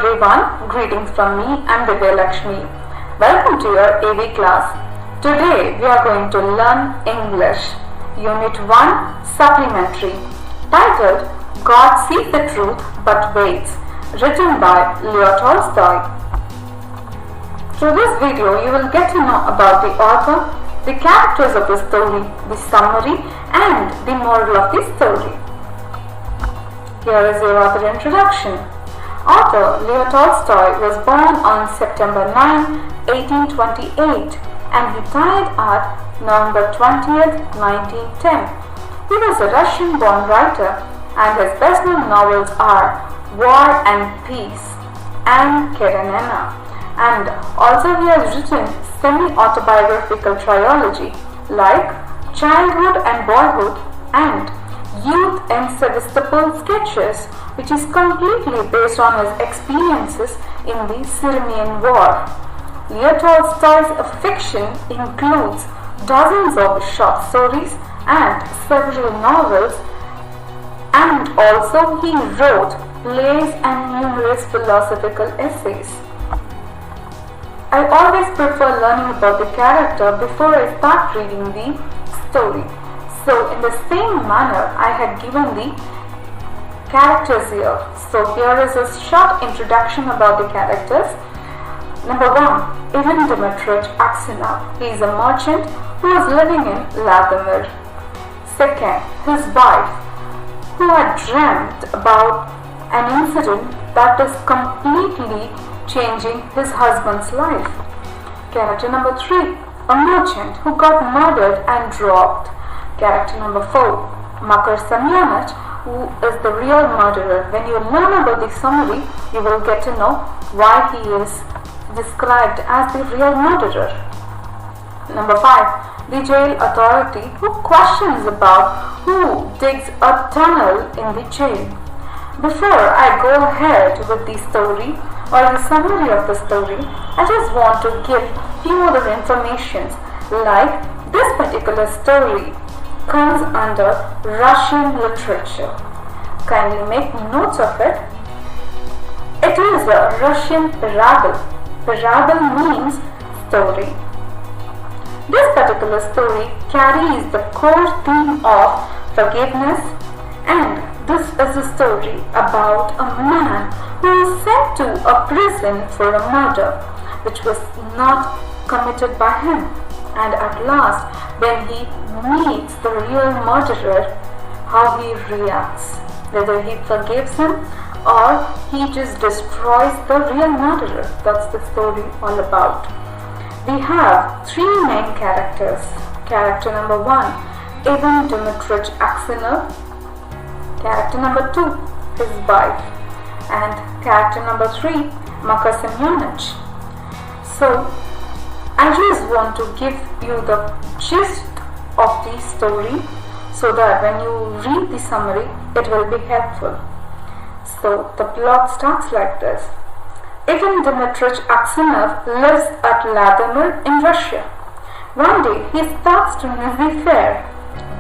everyone, greetings from me, I'm Divya Lakshmi. Welcome to your AV class. Today we are going to learn English, Unit 1 Supplementary, titled God Sees the Truth But Waits, written by Leo Tolstoy. Through this video you will get to know about the author, the characters of the story, the summary and the moral of the story. Here is your author introduction. Author Leo Tolstoy was born on September 9, 1828 and he died at November 20th, 1910. He was a Russian-born writer and his best-known novels are War and Peace and Karenina. And also he has written semi-autobiographical trilogy like Childhood and Boyhood and Youth in Sevastopol Sketches, which is completely based on his experiences in the Crimean War. Leo Tolstoy's fiction includes dozens of short stories and several novels, and also he wrote plays and numerous philosophical essays. I always prefer learning about the character before I start reading the story. So in the same manner, I had given the characters here. So here is a short introduction about the characters. Number 1, Ivan Dmitrich Aksionov. He is a merchant who was living in Vladimir. Second, his wife, who had dreamt about an incident that is completely changing his husband's life. Character number 3, a merchant who got murdered and robbed. Character number 4, Makar Semyonich, who is the real murderer. When you learn about the summary, you will get to know why he is described as the real murderer. Number 5, the jail authority who questions about who digs a tunnel in the jail. Before I go ahead with the story or the summary of the story, I just want to give few other information like this particular story comes under Russian literature. Kindly make notes of it. It is a Russian parable. Parable means story. This particular story carries the core theme of forgiveness, and this is a story about a man who is sent to a prison for a murder which was not committed by him. And at last, when he meets the real murderer, how he reacts, whether he forgives him or he just destroys the real murderer. That's the story all about. We have 3 main characters. Character number 1, Ivan Dmitrich Aksionov. Character number 2, his wife. And character number 3, Makar Semyonich. So, I just want to give you the gist of the story so that when you read the summary, it will be helpful. So the plot starts like this. Ivan Dmitrich Aksionov lives at Vladimir in Russia. One day he starts to miss the fair,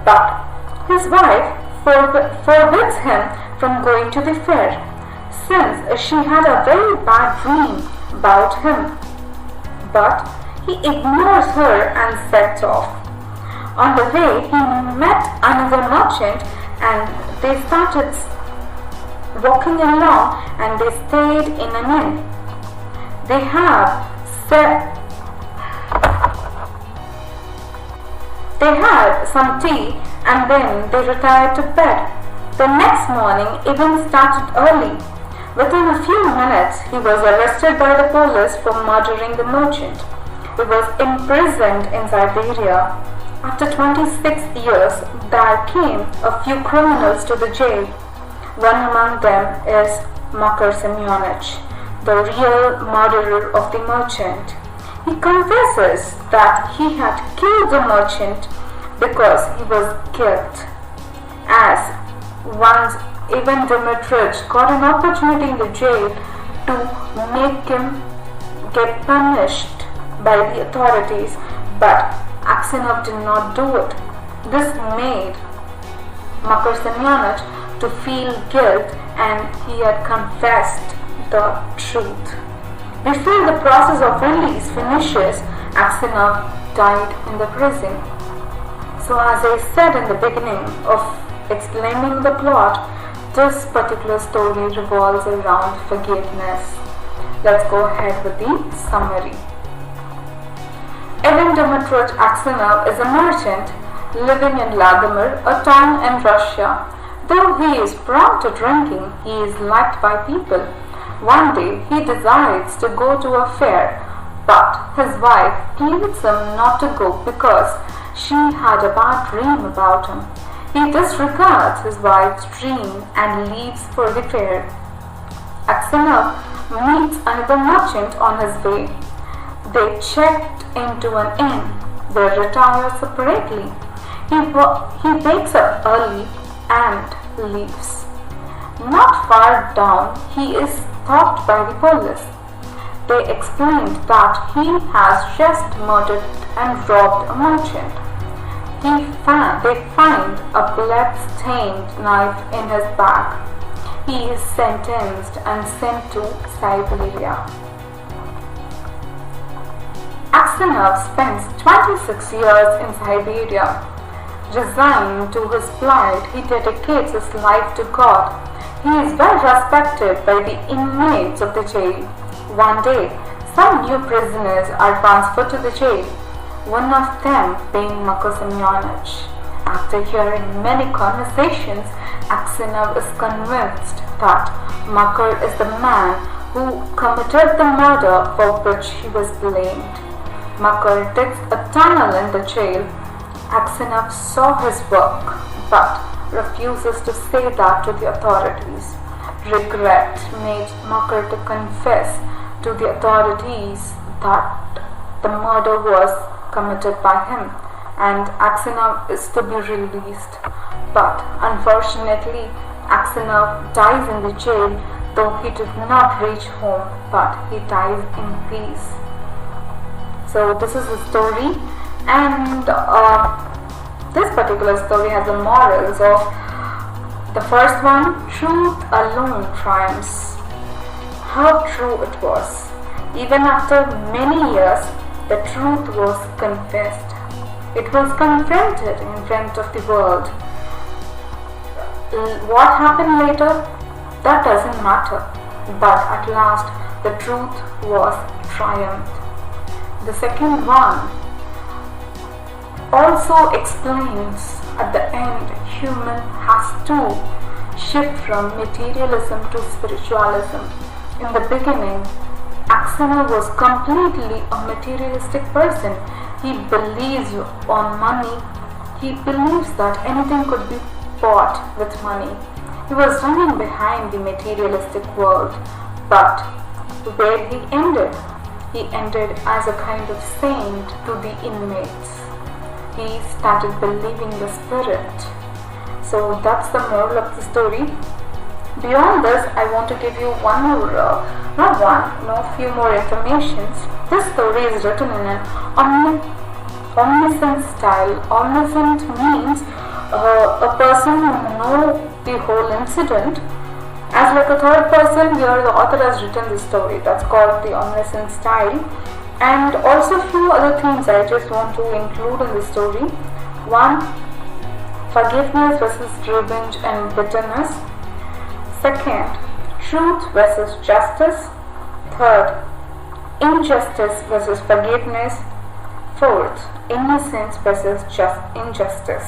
but his wife forbids him from going to the fair since she had a very bad dream about him. But he ignores her and sets off. On the way, he met another merchant and they started walking along and they stayed in an inn. They had some tea and then they retired to bed. The next morning, Ivan started early. Within a few minutes, he was arrested by the police for murdering the merchant. He was imprisoned in Siberia. After 26 years, there came a few criminals to the jail. One among them is Makar Semyonich, the real murderer of the merchant. He confesses that he had killed the merchant because he was guilty. As once Ivan Dmitrich got an opportunity in the jail to make him get punished by the authorities, but Aksionov did not do it. This made Makar Semyonich to feel guilt and he had confessed the truth. Before the process of release finishes, Aksionov died in the prison. So as I said in the beginning of explaining the plot, this particular story revolves around forgiveness. Let's go ahead with the summary. Ivan Dmitrovich Aksionov is a merchant living in Vladimir, a town in Russia. Though he is prone to drinking, he is liked by people. One day he decides to go to a fair, but his wife pleads him not to go because she had a bad dream about him. He disregards his wife's dream and leaves for the fair. Aksionov meets another merchant on his way. They checked into an inn. They retire separately. He wakes up early and leaves. Not far down, he is stopped by the police. They explained that he has just murdered and robbed a merchant. They find a blood-stained knife in his bag. He is sentenced and sent to Siberia. Aksionov spends 26 years in Siberia. Resigned to his plight, he dedicates his life to God. He is well respected by the inmates of the jail. One day, some new prisoners are transferred to the jail, one of them being Makar Semyonich. After hearing many conversations, Aksionov is convinced that Makar is the man who committed the murder for which he was blamed. Makar digs a tunnel in the jail. Aksionov saw his work, but refuses to say that to the authorities. Regret made Makar to confess to the authorities that the murder was committed by him and Aksionov is to be released. But unfortunately, Aksionov dies in the jail, though he did not reach home, but he dies in peace. So this is the story, and this particular story has a moral. So the first one, truth alone triumphs. How true it was. Even after many years, the truth was confessed. It was confronted in front of the world. What happened later? That doesn't matter. But at last, the truth was triumphed. The second one also explains at the end, human has to shift from materialism to spiritualism. In the beginning, Aksionov was completely a materialistic person. He believes on money. He believes that anything could be bought with money. He was running behind the materialistic world. But where he ended? He ended as a kind of saint to the inmates. He started believing the spirit. So that's the moral of the story. Beyond this, I want to give you one more, few more informations. This story is written in an omniscient style. Omniscient means a person who knows the whole incident. As like a third person, here the author has written this story. That's called the omniscient style. And also a few other things I just want to include in the story. One, forgiveness versus revenge and bitterness. Second, truth versus justice. Third, injustice versus forgiveness. Fourth, innocence versus injustice.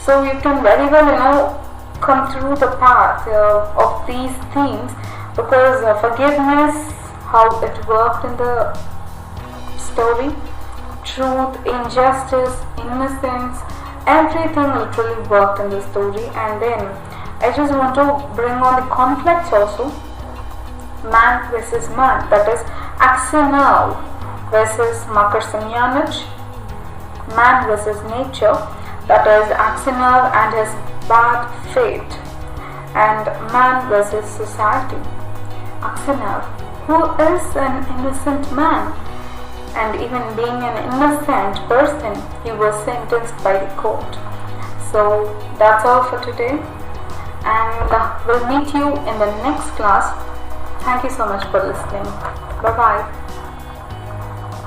So you can very well, come through the path of these themes, because forgiveness, how it worked in the story, truth, injustice, innocence, everything literally worked in the story. And then I just want to bring on the conflicts also. Man versus man, that is Aksionov versus Makar Semyonich. Man versus nature, that is Aksionov and his bad fate. And man versus society, Aksionov, who is an innocent man, and even being an innocent person, he was sentenced by the court. So that's all for today, and we'll meet you in the next class. Thank you so much for listening. Bye bye.